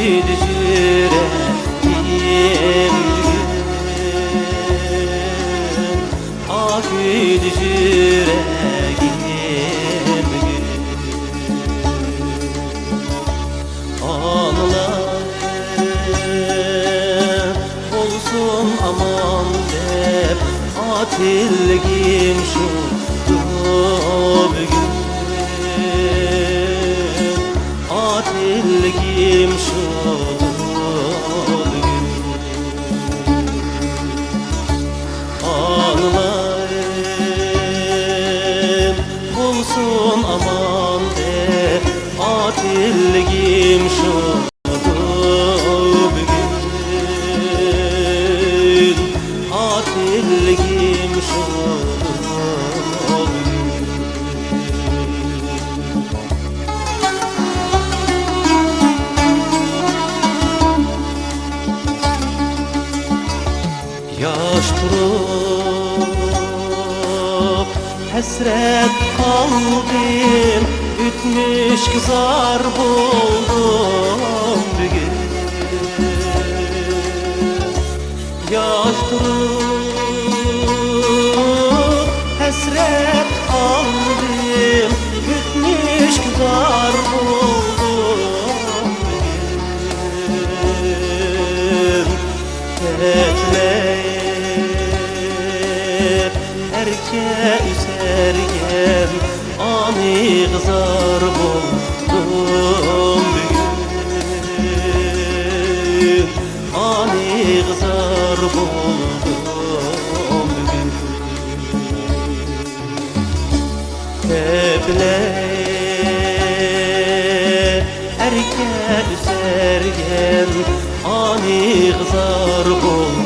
akıdı yüreğim bugün, akıdı yüreğim bugün. Anılarım olsun aman dep atilgim şu bugün, atilgim şu bugün. Anılarım olsun aman dep atilgim şu bugün, atilgim şu bugün. Yaş turup hasret kaldım, ütmüş kızar buldum bugün. Yaş turup hasret kaldım, ütmüş kızar buldum bugün. Tekleyip erke üsergen ani kızar buldum bugün, ani kızar buldum bugün. Tekleyip erke üsergen ani kızar buldum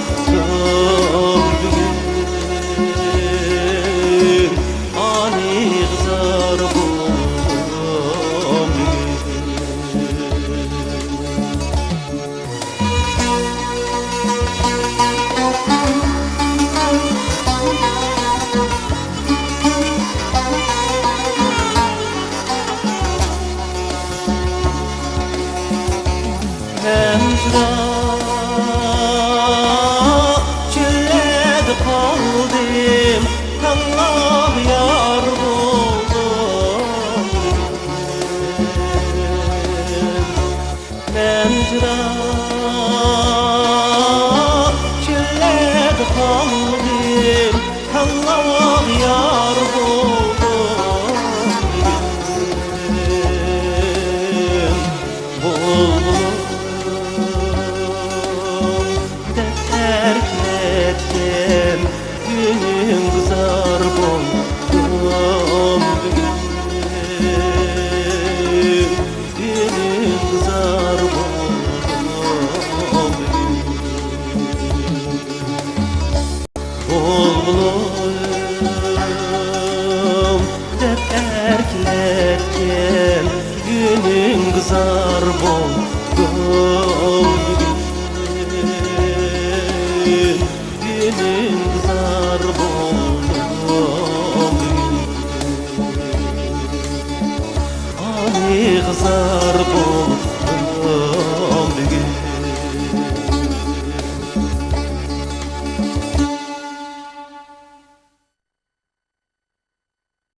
bugün, ani kızar buldum bugün. Mecra çilledi kaldım, Allah yar buldum. Mecra çilledi kaldım, Allah yar buldum. Buldum terkletken günün kızar buldum bugün, günün kızar buldum bugün. Oğlum dep erkletken günün kızar buldum bugün, günün kızar buldum bugün, ani kızar buldum.